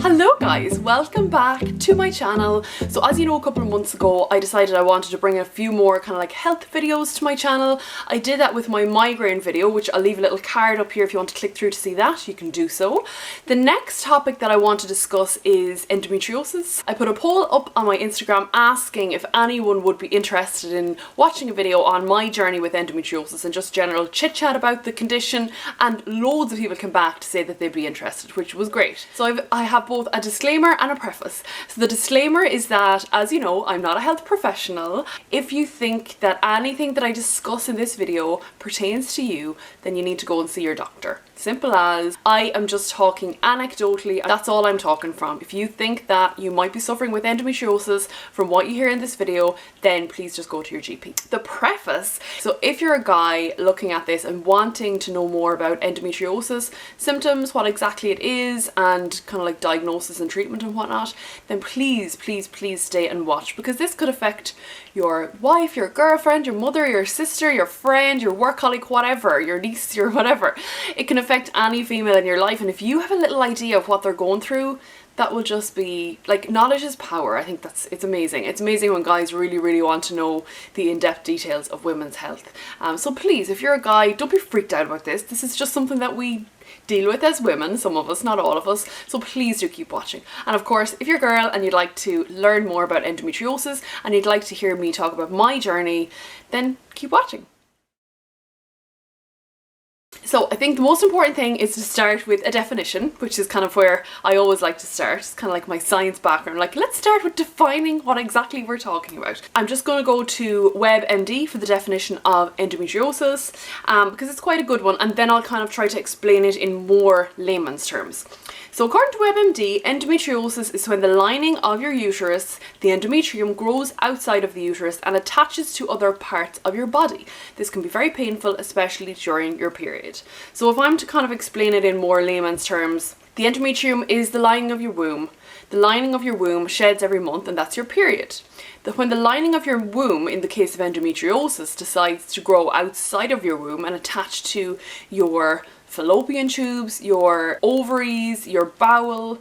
Hello guys, welcome back to my channel. So as you know, a couple of months ago I decided I wanted to bring a few more kind of like health videos to my channel. I did that with my migraine video, which I'll leave a little card up here if you want to click through to see that, you can do so. The next topic that I want to discuss is endometriosis. I put a poll up on my Instagram asking if anyone would be interested in watching a video on my journey with endometriosis and just general chit chat about the condition, and loads of people came back to say that they'd be interested, which was great. So I have both a disclaimer and a preface. So the disclaimer is that, as you know, I'm not a health professional. If you think that anything that I discuss in this video pertains to you, then you need to go and see your doctor. Simple as. I am just talking anecdotally, that's all I'm talking from. If you think that you might be suffering with endometriosis from what you hear in this video, then please just go to your GP. The preface, so if you're a guy looking at this and wanting to know more about endometriosis, symptoms, what exactly it is, and kind of like diagnosis and treatment and whatnot, then please stay and watch, because this could affect your wife, your girlfriend, your mother, your sister, your friend, your work colleague, whatever, your niece, your whatever. It can affect any female in your life, and if you have a little idea of what they're going through, that will just be like, knowledge is power. I think it's amazing. It's amazing when guys really want to know the in-depth details of women's health. So please, if you're a guy, don't be freaked out about this. This is just something that we deal with as women, some of us, not all of us, so please do keep watching. And of course, if you're a girl and you'd like to learn more about endometriosis and you'd like to hear me talk about my journey, then keep watching. So I think the most important thing is to start with a definition, which is kind of where I always like to start. It's kind of like my science background. Like, let's start with defining what exactly we're talking about. I'm just going to go to WebMD for the definition of endometriosis, because it's quite a good one, and then I'll kind of try to explain it in more layman's terms. So according to WebMD, endometriosis is when the lining of your uterus, the endometrium, grows outside of the uterus and attaches to other parts of your body. This can be very painful, especially during your period. So if I'm to kind of explain it in more layman's terms, the endometrium is the lining of your womb. The lining of your womb sheds every month, and that's your period. When the lining of your womb, in the case of endometriosis, decides to grow outside of your womb and attach to your fallopian tubes, your ovaries, your bowel,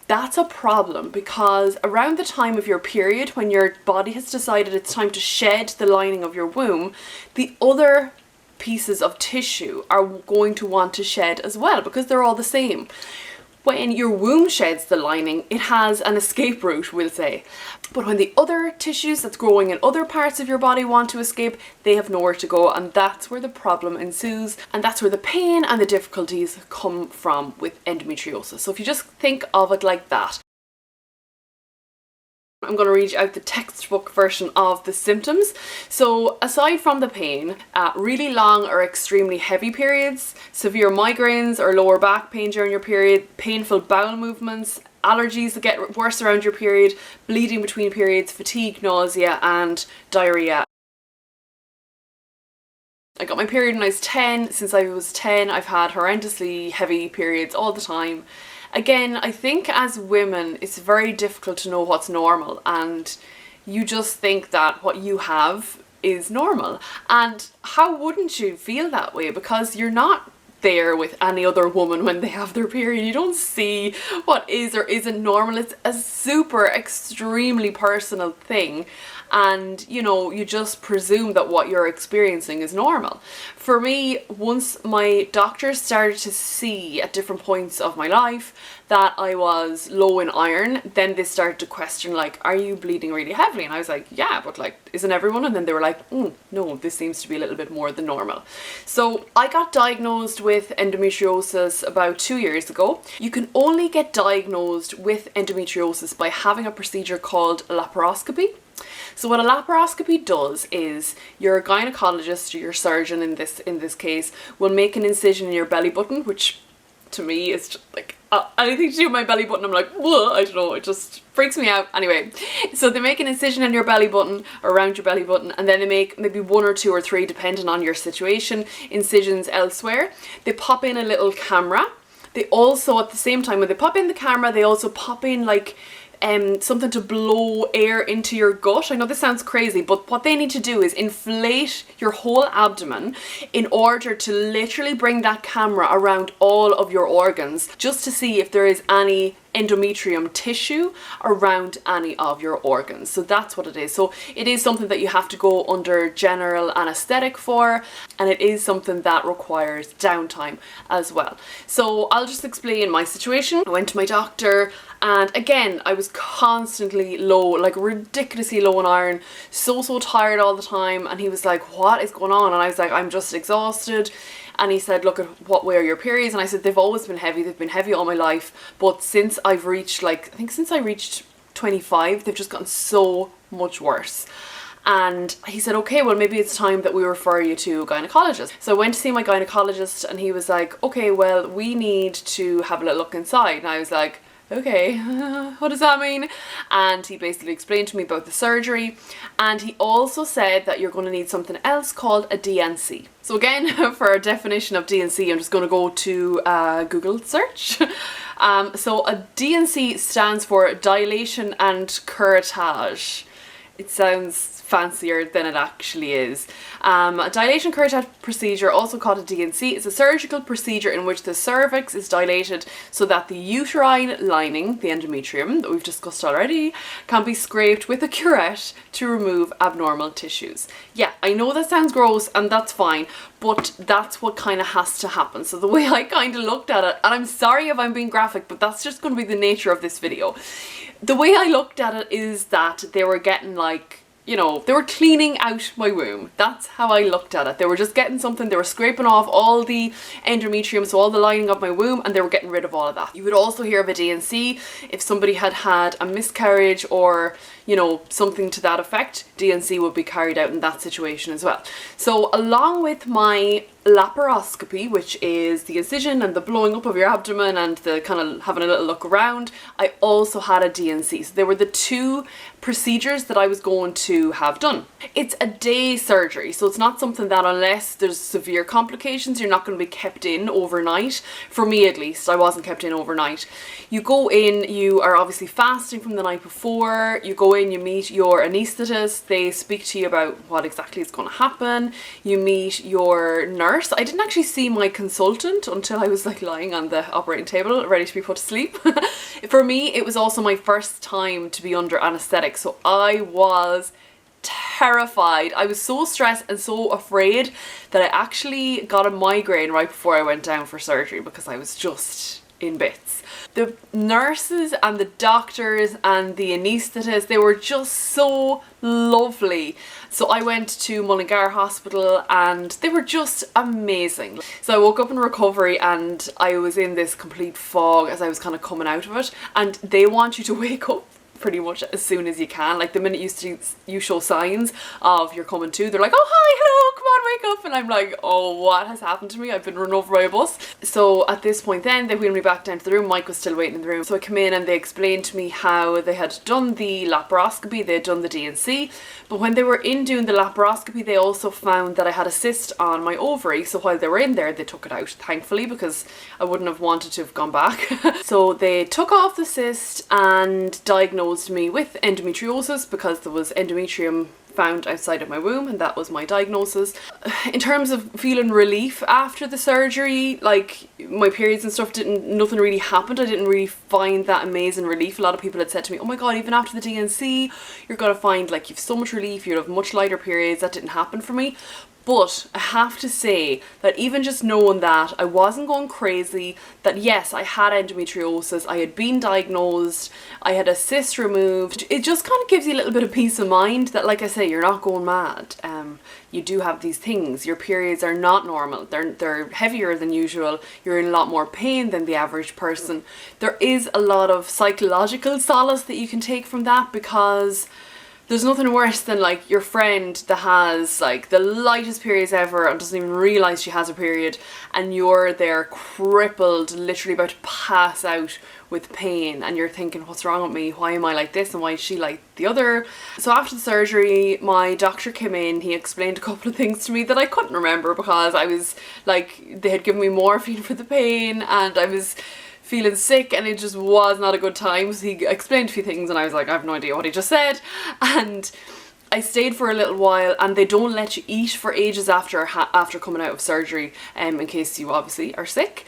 that's a problem, because around the time of your period, when your body has decided it's time to shed the lining of your womb, the other pieces of tissue are going to want to shed as well, because they're all the same. When your womb sheds the lining, it has an escape route, we'll say. But when the other tissues that's growing in other parts of your body want to escape, they have nowhere to go, and that's where the problem ensues, and that's where the pain and the difficulties come from with endometriosis. So if you just think of it like that. I'm going to read out the textbook version of the symptoms. So aside from the pain, really long or extremely heavy periods, severe migraines or lower back pain during your period, painful bowel movements, allergies that get worse around your period, bleeding between periods, fatigue, nausea and diarrhea. I got my period when I was 10. Since I was 10, I've had horrendously heavy periods all the time. Again, I think as women, it's very difficult to know what's normal, and you just think that what you have is normal. And how wouldn't you feel that way? Because you're not there with any other woman when they have their period. You don't see what is or isn't normal. It's a super extremely personal thing, and you know, you just presume that what you're experiencing is normal. For me, once my doctors started to see at different points of my life that I was low in iron, then they started to question, like, are you bleeding really heavily? And I was like, yeah, but like, isn't everyone? And then they were like, no, this seems to be a little bit more than normal. So I got diagnosed with endometriosis about 2 years ago. You can only get diagnosed with endometriosis by having a procedure called a laparoscopy. So what a laparoscopy does is your gynecologist, or your surgeon in this case, will make an incision in your belly button, which to me is just like anything to do with my belly button, I'm like, whoa, I don't know, it just freaks me out. Anyway, so they make an incision in your belly button, around your belly button, and then they make maybe 1 or 2 or 3, depending on your situation, incisions elsewhere. They pop in a little camera. They also, at the same time, when they pop in the camera, they also pop in like something to blow air into your gut. I know this sounds crazy, but what they need to do is inflate your whole abdomen in order to literally bring that camera around all of your organs, just to see if there is any endometrium tissue around any of your organs. So that's what it is. So it is something that you have to go under general anesthetic for, and it is something that requires downtime as well. So I'll just explain my situation. I went to my doctor, and again, I was constantly low, like ridiculously low on iron, so tired all the time. And he was like, what is going on? And I was like, I'm just exhausted. And he said, look, at what way are your periods? And I said, they've always been heavy. They've been heavy all my life. But since I've reached, like, I think since I reached 25, they've just gotten so much worse. And he said, okay, well, maybe it's time that we refer you to a gynecologist. So I went to see my gynecologist, and he was like, okay, well, we need to have a little look inside. And I was like, okay, what does that mean? And he basically explained to me about the surgery, and he also said that you're going to need something else called a DNC. So again, for a definition of DNC, I'm just going to go to Google search. So a DNC stands for dilation and curettage. It sounds fancier than it actually is. A dilation curettage procedure, also called a DNC, is a surgical procedure in which the cervix is dilated so that the uterine lining, the endometrium that we've discussed already, can be scraped with a curette to remove abnormal tissues. Yeah, I know that sounds gross, and that's fine, but that's what kind of has to happen. So the way I kind of looked at it, and I'm sorry if I'm being graphic, but that's just going to be the nature of this video. The way I looked at it is that they were getting, like, you know, they were cleaning out my womb. That's how I looked at it. They were just getting something, they were scraping off all the endometrium, so all the lining of my womb, and they were getting rid of all of that. You would also hear of a DNC if somebody had had a miscarriage or, you know, something to that effect. DNC would be carried out in that situation as well. So along with my laparoscopy, which is the incision and the blowing up of your abdomen and the kind of having a little look around, I also had a DNC. So they were the two procedures that I was going to have done. It's a day surgery, so it's not something that, unless there's severe complications, you're not going to be kept in overnight. For me at least, I wasn't kept in overnight. You go in, you are obviously fasting from the night before, you go in, you meet your anaesthetist, they speak to you about what exactly is going to happen, you meet your nurse. I didn't actually see my consultant until I was like lying on the operating table ready to be put to sleep. For me, it was also my first time to be under anaesthetic, so I was terrified. I was so stressed and so afraid that I actually got a migraine right before I went down for surgery because I was just in bits. The nurses and the doctors and the anaesthetist, they were just so lovely. So I went to Mullingar Hospital and they were just amazing. So I woke up in recovery and I was in this complete fog as I was kind of coming out of it, and they want you to wake up pretty much as soon as you can. Like the minute you show signs of you're coming to, they're like, oh hi, hello, come on, wake up. And I'm like, oh, what has happened to me? I've been run over by a bus. So at this point then, they wheeled me back down to the room. Mike was still waiting in the room. So I come in and they explained to me how they had done the laparoscopy, they had done the DNC, but when they were in doing the laparoscopy, they also found that I had a cyst on my ovary. So while they were in there, they took it out, thankfully, because I wouldn't have wanted to have gone back. So they took off the cyst and diagnosed me with endometriosis because there was endometrium found outside of my womb, and that was my diagnosis. In terms of feeling relief after the surgery, like my periods and stuff, nothing really happened. I didn't really find that amazing relief. A lot of people had said to me, oh my god, even after the DNC you're gonna find like you've so much relief, you'll have much lighter periods. That didn't happen for me. But I have to say that even just knowing that, I wasn't going crazy, that yes, I had endometriosis, I had been diagnosed, I had a cyst removed. It just kind of gives you a little bit of peace of mind that, like I say, you're not going mad. You do have these things. Your periods are not normal. They're heavier than usual. You're in a lot more pain than the average person. There is a lot of psychological solace that you can take from that, because there's nothing worse than like your friend that has like the lightest periods ever and doesn't even realise she has a period, and you're there crippled, literally about to pass out with pain, and you're thinking, what's wrong with me? Why am I like this and why is she like the other? So after the surgery, my doctor came in, he explained a couple of things to me that I couldn't remember because I was like, they had given me morphine for the pain and I was feeling sick and it just was not a good time. So he explained a few things and I was like, I have no idea what he just said. And I stayed for a little while, and they don't let you eat for ages after coming out of surgery, in case you obviously are sick.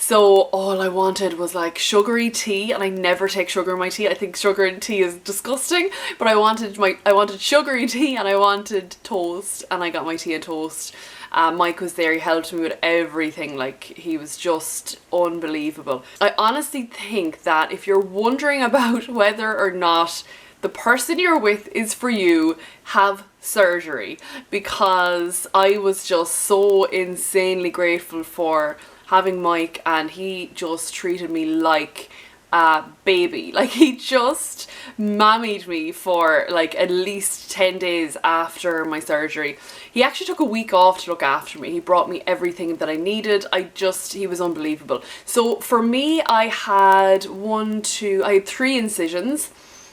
So all I wanted was like sugary tea, and I never take sugar in my tea. I think sugar in tea is disgusting, but I wanted sugary tea, and I wanted toast, and I got my tea and toast. Mike was there, he helped me with everything, like he was just unbelievable. I honestly think that if you're wondering about whether or not the person you're with is for you, have surgery, because I was just so insanely grateful for having Mike, and he just treated me like a baby. Like he just mammied me for like at least 10 days after my surgery. He actually took a week off to look after me. He brought me everything that I needed. He was unbelievable. So for me, I had 3 incisions.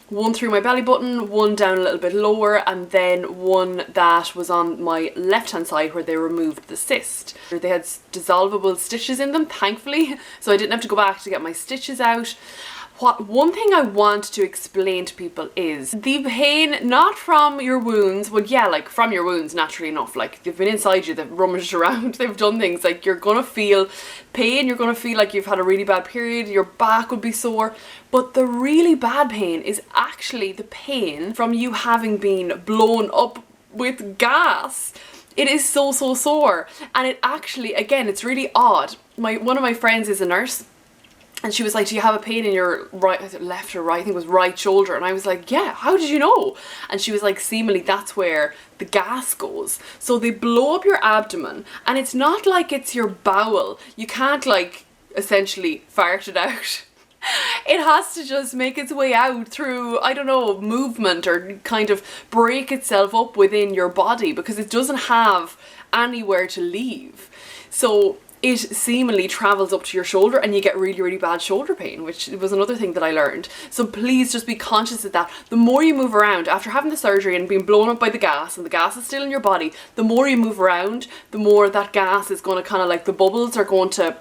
One through my belly button, one down a little bit lower, and then one that was on my left hand side where they removed the cyst. They had dissolvable stitches in them, thankfully, so I didn't have to go back to get my stitches out. One thing I want to explain to people is the pain, not from your wounds, well yeah, like from your wounds naturally enough, like they've been inside you, they've rummaged around, they've done things, like you're gonna feel pain, you're gonna feel like you've had a really bad period, your back would be sore, but the really bad pain is actually the pain from you having been blown up with gas. It is so sore, and it actually, again, it's really odd. One of my friends is a nurse, and she was like, do you have a pain in your right, left or right, I think it was right shoulder? And I was like, yeah, how did you know? And she was like, seemingly that's where the gas goes. So they blow up your abdomen, and it's not like it's your bowel. You can't like essentially fart it out. It has to just make its way out through, I don't know, movement, or kind of break itself up within your body, because it doesn't have anywhere to leave. So it seemingly travels up to your shoulder, and you get really bad shoulder pain, which was another thing that I learned. So please just be conscious of that. The more you move around after having the surgery and being blown up by the gas, and the gas is still in your body, the more you move around, the more that gas is going to kind of like, the bubbles are going to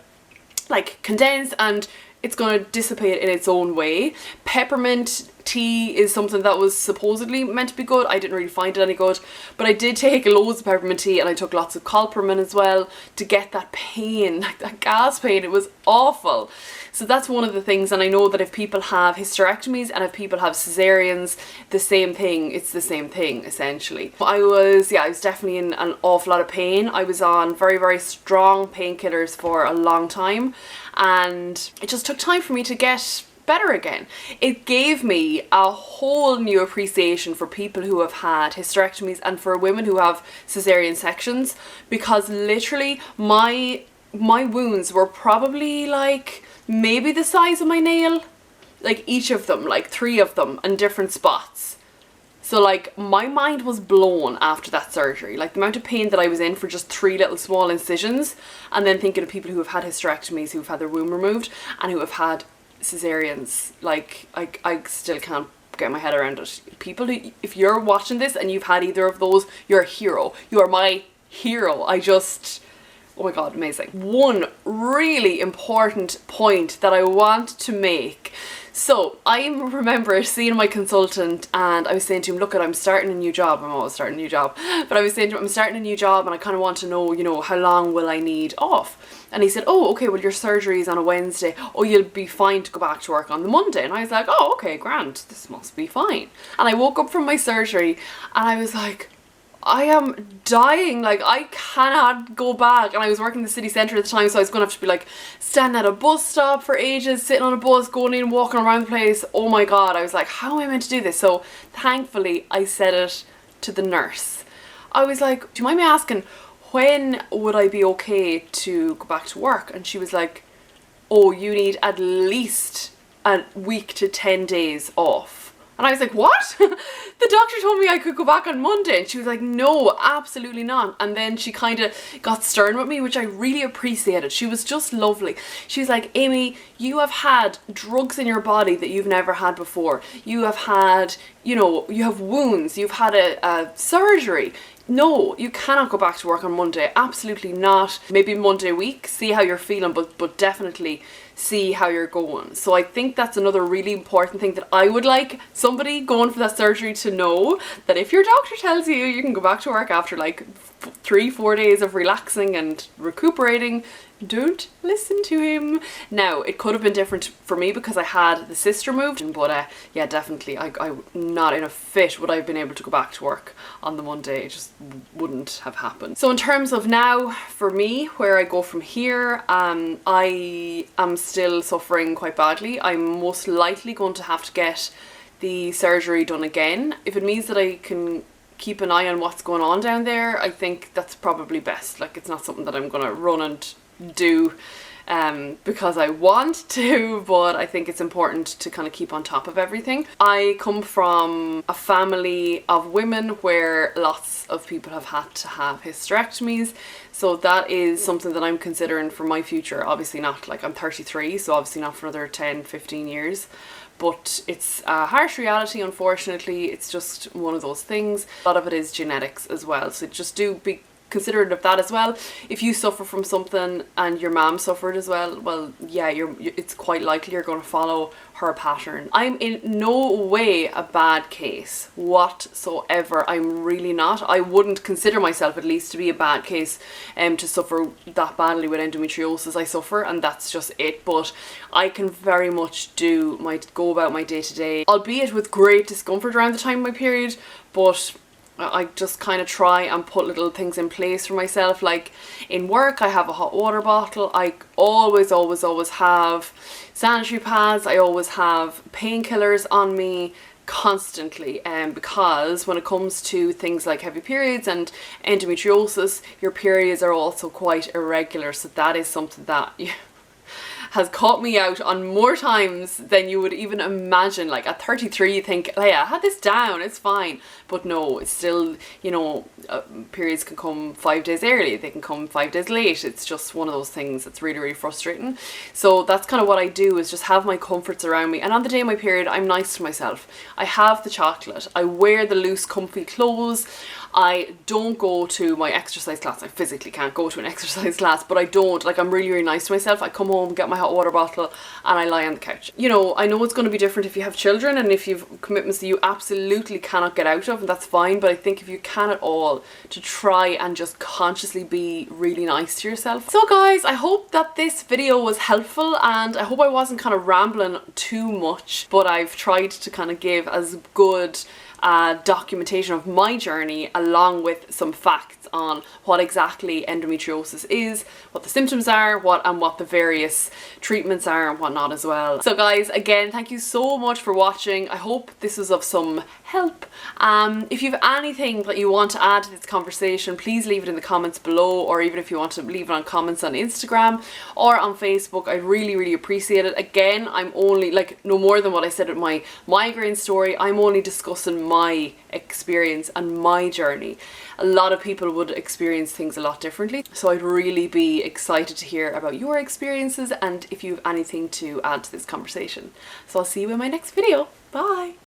like condense, and it's going to dissipate in its own way. Peppermint tea is something that was supposedly meant to be good. I didn't really find it any good, but I did take loads of peppermint tea, and I took lots of Colpermin as well to get that pain, like that gas pain. It was awful. So that's one of the things, and I know that if people have hysterectomies and if people have cesareans, the same thing, it's the same thing essentially. I was definitely in an awful lot of pain. I was on very strong painkillers for a long time, and it just took time for me to get better again. It gave me a whole new appreciation for people who have had hysterectomies and for women who have cesarean sections, because literally my wounds were probably like maybe the size of my nail, like each of them, like 3 of them in different spots. So like my mind was blown after that surgery, like the amount of pain that I was in for just 3 little small incisions, and then thinking of people who have had hysterectomies, who've had their womb removed, and who have had cesareans. Like I still can't get my head around it. People who, if you're watching this and you've had either of those, you're a hero. You are my hero. Oh my god, amazing. One really important point that I want to make. So I remember seeing my consultant, and I was saying to him, look, I'm starting a new job. I'm always starting a new job. But I was saying to him, I'm starting a new job, and I kind of want to know, you know, how long will I need off? And he said, oh, okay, well, your surgery is on a Wednesday. Oh, you'll be fine to go back to work on the Monday. And I was like, oh, okay, grand. This must be fine. And I woke up from my surgery, and I was like, I am dying, like I cannot go back. And I was working in the city centre at the time, so I was going to have to be like standing at a bus stop for ages, sitting on a bus, going in, walking around the place. Oh my god, I was like, how am I meant to do this? So thankfully I said it to the nurse. I was like, do you mind me asking, when would I be okay to go back to work? And she was like, oh, you need at least a week to 10 days off. And I was like, what? The doctor told me I could go back on Monday. And she was like, no, absolutely not. And then she kind of got stern with me, which I really appreciated. She was just lovely. She was like, Amy, you have had drugs in your body that you've never had before. You have had, you know, you have wounds. You've had a surgery. No, you cannot go back to work on Monday. Absolutely not. Maybe Monday week, see how you're feeling, but definitely see how you're going. So I think that's another really important thing that I would like somebody going for that surgery to know, that if your doctor tells you you can go back to work after like 3-4 days of relaxing and recuperating. Don't listen to him. Now, it could have been different for me because I had the cyst removed, but yeah, definitely I'm not in a fit would I have been able to go back to work on the Monday. It just wouldn't have happened. So in terms of now, for me, where I go from here, I am still suffering quite badly. I'm most likely going to have to get the surgery done again. If it means that I can keep an eye on what's going on down there, I think that's probably best. Like, it's not something that I'm gonna run and do because I want to, but I think it's important to kind of keep on top of everything. I come from a family of women where lots of people have had to have hysterectomies, so that is something that I'm considering for my future. Obviously not, like, I'm 33, so obviously not for another 10-15 years, but it's a harsh reality, unfortunately. It's just one of those things. A lot of it is genetics as well, so just do be considerate of that as well. If you suffer from something and your mom suffered as well, well, yeah, it's quite likely you're going to follow her pattern. I'm in no way a bad case whatsoever. I'm really not. I wouldn't consider myself, at least, to be a bad case to suffer that badly with endometriosis. I suffer, and that's just it. But I can very much go about my day to day, albeit with great discomfort around the time of my period, but I just kind of try and put little things in place for myself. Like in work, I have a hot water bottle. I always have sanitary pads. I always have painkillers on me constantly, because when it comes to things like heavy periods and endometriosis, your periods are also quite irregular. So that is something that has caught me out on more times than you would even imagine. Like at 33 you think, oh yeah, I had this down, it's fine. But no, it's still, you know, periods can come 5 days early, they can come 5 days late. It's just one of those things that's really, really frustrating. So that's kind of what I do, is just have my comforts around me. And on the day of my period, I'm nice to myself. I have the chocolate, I wear the loose comfy clothes, I don't go to my exercise class. I physically can't go to an exercise class, but I don't. Like, I'm really, really nice to myself. I come home, get my hot water bottle, and I lie on the couch. You know, I know it's going to be different if you have children and if you've commitments that you absolutely cannot get out of, and that's fine. But I think if you can at all, to try and just consciously be really nice to yourself. So guys, I hope that this video was helpful, and I hope I wasn't kind of rambling too much, but I've tried to kind of give as good documentation of my journey, along with some facts on what exactly endometriosis is, what the symptoms are, what the various treatments are and whatnot as well. So guys, again, thank you so much for watching. I hope this was of some help. If you have anything that you want to add to this conversation, please leave it in the comments below, or even if you want to leave it on comments on Instagram or on Facebook, I'd really, really appreciate it. Again, I'm only, like, no more than what I said with my migraine story, I'm only discussing my experience and my journey. A lot of people would experience things a lot differently, so I'd really be excited to hear about your experiences and if you have anything to add to this conversation. So I'll see you in my next video. Bye!